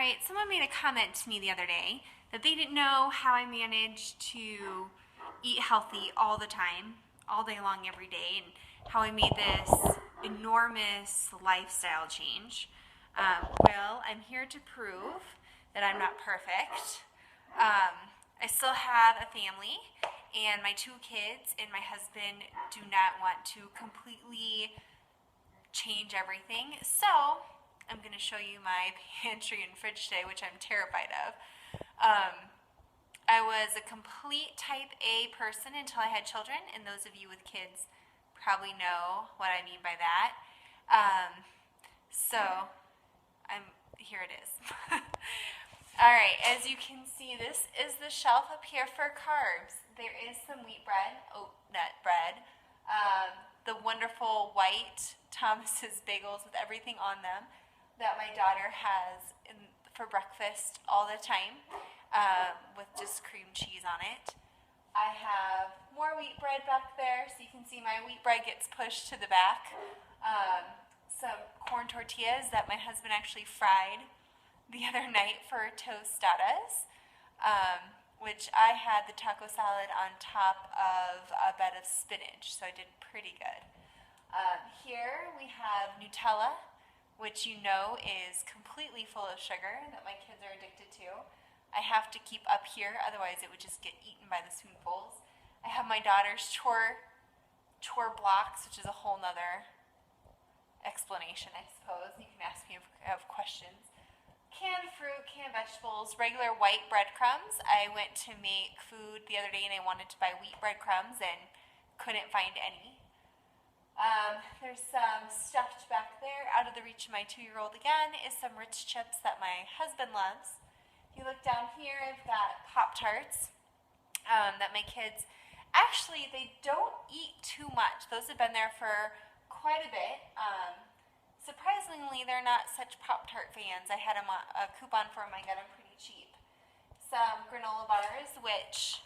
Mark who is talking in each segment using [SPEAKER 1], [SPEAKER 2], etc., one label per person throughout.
[SPEAKER 1] right, someone made a comment to me the other day that they didn't know how I managed to eat healthy all the time, all day long, every day, and how I made this enormous lifestyle change. Well, I'm here to prove that I'm not perfect. I still have a family, and my 2 kids and my husband do not want to completely change everything. So I'm going to show you my pantry and fridge today, which I'm terrified of. I was a complete type A person until I had children, and those of you with kids probably know what I mean by that. Here it is. All right, as you can see, this is the shelf up here for carbs. There is some wheat bread, oat nut bread, the wonderful white Thomas's bagels with everything on them that my daughter has for breakfast all the time, with just cream cheese on it. I have more wheat bread back there, so you can see my wheat bread gets pushed to the back. Some corn tortillas that my husband actually fried the other night for tostadas, which I had the taco salad on top of a bed of spinach, so I did pretty good. Here we have Nutella, which you know is completely full of sugar that my kids are addicted to. I have to keep up here, otherwise it would just get eaten by the spoonfuls. I have my daughter's chore blocks, which is a whole nother explanation, I suppose. You can ask me if you have questions. Canned fruit, canned vegetables, regular white breadcrumbs. I went to make food the other day and I wanted to buy wheat breadcrumbs and couldn't find any. There's some stuffed back there. Out of the reach of my 2-year-old again is some Ritz chips that my husband loves. If you look down here, I've got Pop-Tarts that my kids, actually they don't eat too much. Those have been there for quite a bit. Surprisingly, they're not such Pop-Tart fans. I had a coupon for them. I got them pretty cheap. Some granola bars, which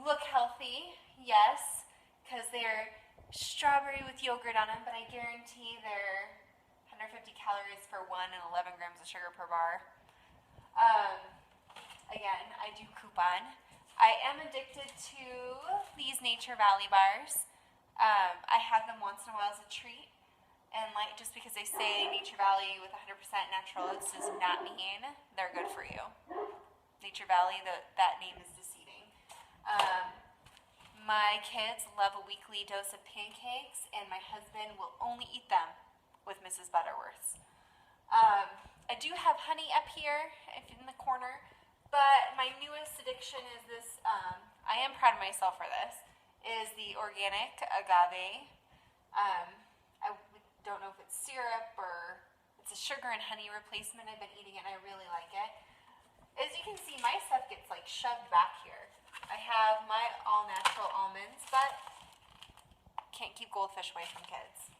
[SPEAKER 1] look healthy, yes, because they're strawberry with yogurt on them, but I guarantee they're 150 calories for one and 11 grams of sugar per bar. Again, I do coupon. I am addicted to these Nature Valley bars. I have them once in a while as a treat. And just because they say Nature Valley with 100% natural oats does not mean they're good for you. Nature Valley, that name is deceiving. My kids love a weekly dose of pancakes, and my husband will only eat them with Mrs. Butterworth's. I do have honey up here in the corner, but my newest addiction is this, I am proud of myself for this, is the organic agave. I don't know if it's syrup or it's a sugar and honey replacement. I've been eating it and I really like it. As you can see, my stuff gets shoved back here. I have my all-natural almonds, but can't keep goldfish away from kids.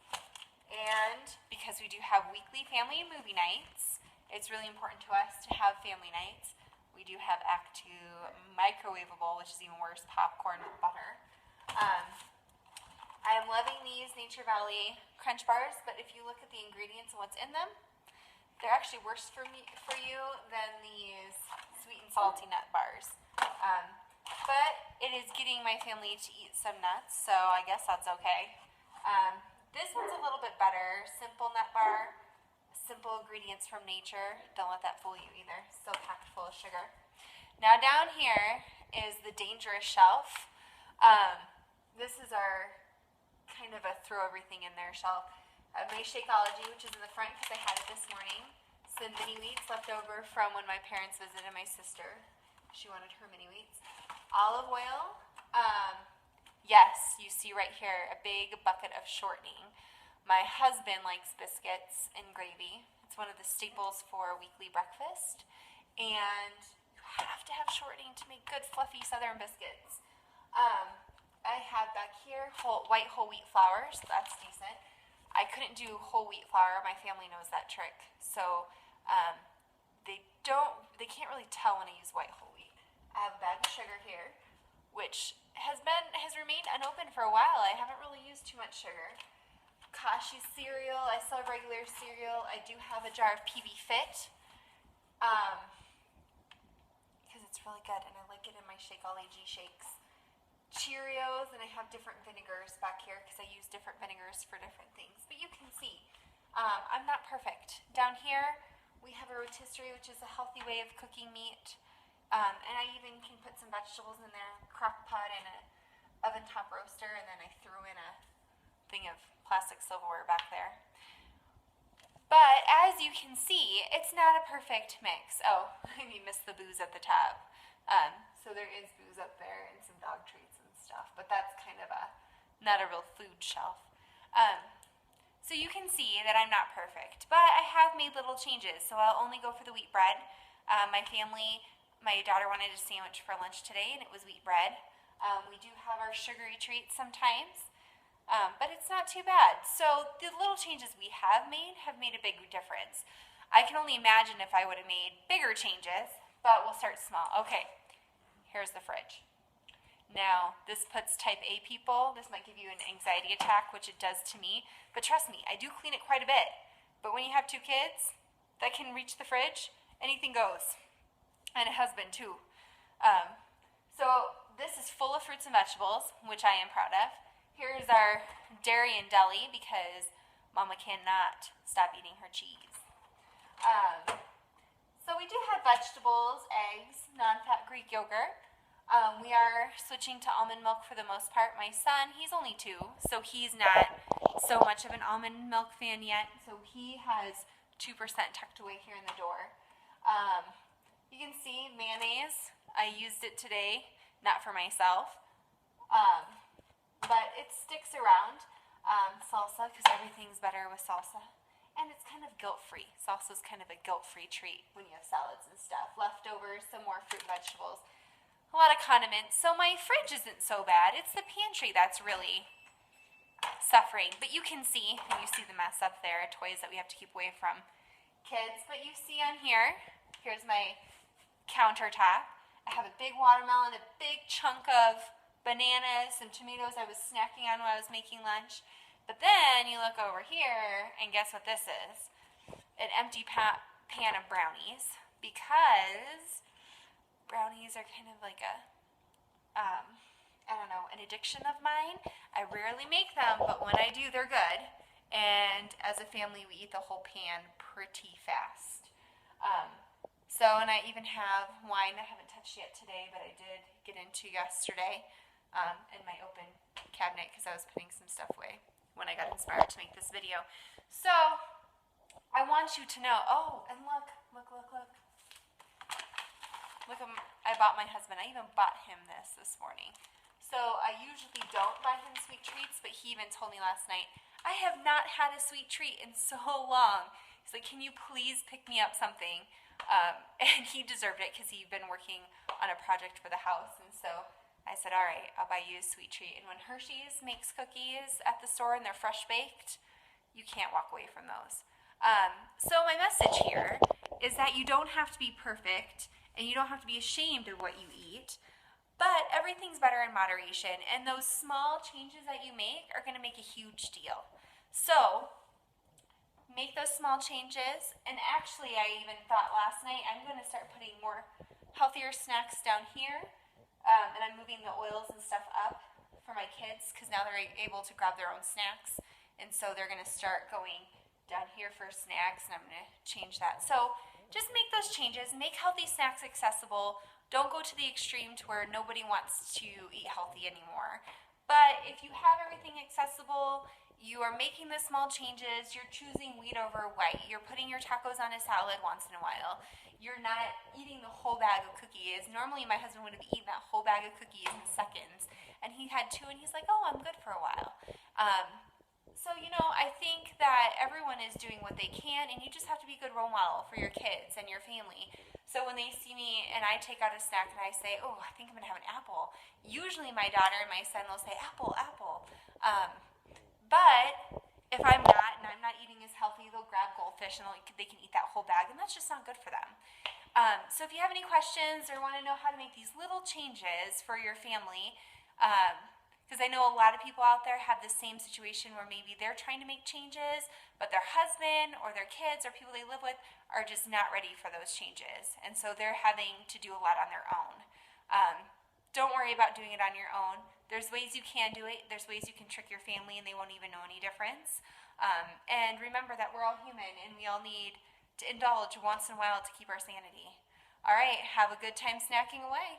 [SPEAKER 1] And because we do have weekly family and movie nights, it's really important to us to have family nights. We do have Act 2 microwavable, which is even worse, popcorn with butter. I'm loving these Nature Valley Crunch Bars, but if you look at the ingredients and what's in them, they're actually worse for you than these sweet and salty nut bars. But it is getting my family to eat some nuts, so I guess that's okay. This one's a little bit better. Simple nut bar, simple ingredients from nature. Don't let that fool you either. Still packed full of sugar. Now down here is the dangerous shelf. This is our kind of a throw everything in there shelf. My Shakeology, which is in the front because I had it this morning. Some mini wheats left over from when my parents visited my sister. She wanted her mini wheats. Olive oil. Yes, you see right here a big bucket of shortening. My husband likes biscuits and gravy. It's one of the staples for a weekly breakfast. And you have to have shortening to make good fluffy southern biscuits. I have back here white whole wheat flour, so that's decent. I couldn't do whole wheat flour. My family knows that trick. So they can't really tell when I use white whole wheat. I have a bag of sugar here, which has remained unopened for a while. I haven't really used too much sugar. Kashi cereal. I sell regular cereal. I do have a jar of PB Fit. my Shakeology shakes. Cheerios, and I have different vinegars back here because I use different vinegars for different things. But you can see, I'm not perfect. Down here, we have a rotisserie, which is a healthy way of cooking meat. And I even can put some vegetables in there, crock pot and an oven top roaster, and then I threw in a thing of plastic silverware back there. But as you can see, it's not a perfect mix. Oh, you missed the booze at the top. So there is booze up there and some dog treats and stuff, but that's kind of not a real food shelf. So you can see that I'm not perfect, but I have made little changes. So I'll only go for the wheat bread. My daughter wanted a sandwich for lunch today, and it was wheat bread. We do have our sugary treats sometimes, but it's not too bad. So the little changes we have made a big difference. I can only imagine if I would have made bigger changes, but we'll start small. Okay, here's the fridge. Now, this puts type A people, this might give you an anxiety attack, which it does to me, but trust me, I do clean it quite a bit. But when you have 2 kids that can reach the fridge, anything goes. And it has been too. So this is full of fruits and vegetables, which I am proud of. Here's our dairy and deli because Mama cannot stop eating her cheese. So we do have vegetables, eggs, non-fat Greek yogurt. We are switching to almond milk for the most part. My son, he's only 2, so he's not so much of an almond milk fan yet. So he has 2% tucked away here in the door. You can see mayonnaise. I used it today, not for myself, but it sticks around. Salsa, because everything's better with salsa. And it's kind of guilt-free. Salsa's kind of a guilt-free treat when you have salads and stuff. Leftovers, some more fruit and vegetables, a lot of condiments. So my fridge isn't so bad. It's the pantry that's really suffering. But you can see, and you see the mess up there, toys that we have to keep away from kids. But you see on here, here's my countertop. I have a big watermelon, a big chunk of bananas, some tomatoes I was snacking on while I was making lunch. But then you look over here, and guess what this is? An empty pan of brownies, because brownies are kind of like an addiction of mine. I rarely make them, but when I do, they're good. And as a family, we eat the whole pan pretty fast. And I even have wine I haven't touched yet today, but I did get into yesterday in my open cabinet because I was putting some stuff away when I got inspired to make this video. So I want you to know, oh, and look. Look, I bought my husband, I even bought him this morning. So I usually don't buy him sweet treats, but he even told me last night, I have not had a sweet treat in so long. He's like, can you please pick me up something? And he deserved it because he'd been working on a project for the house. And so I said, all right, I'll buy you a sweet treat. And when Hershey's makes cookies at the store and they're fresh baked, you can't walk away from those. So my message here is that you don't have to be perfect and you don't have to be ashamed of what you eat, but everything's better in moderation, and those small changes that you make are going to make a huge deal. So make those small changes, and actually I even thought last night I'm going to start putting more healthier snacks down here, and I'm moving the oils and stuff up for my kids because now they're able to grab their own snacks, and so they're going to start going down here for snacks, and I'm going to change that. So just make those changes, make healthy snacks accessible. Don't go to the extreme to where nobody wants to eat healthy anymore. But if you have everything accessible, you are making the small changes, you're choosing wheat over white, you're putting your tacos on a salad once in a while, you're not eating the whole bag of cookies. Normally my husband would have eaten that whole bag of cookies in seconds, and he had 2 and he's like, oh, I'm good for a while. So, I think that everyone is doing what they can, and you just have to be a good role model for your kids and your family. So when they see me and I take out a snack and I say, oh, I think I'm going to have an apple, usually my daughter and my son will say, apple, apple. But if I'm not, and I'm not eating as healthy, they'll grab goldfish and they can eat that whole bag, and that's just not good for them. So if you have any questions or want to know how to make these little changes for your family, because I know a lot of people out there have the same situation where maybe they're trying to make changes, but their husband or their kids or people they live with are just not ready for those changes. And so they're having to do a lot on their own. don't worry about doing it on your own. There's ways you can do it. There's ways you can trick your family and they won't even know any difference. And remember that we're all human and we all need to indulge once in a while to keep our sanity. All right, have a good time snacking away.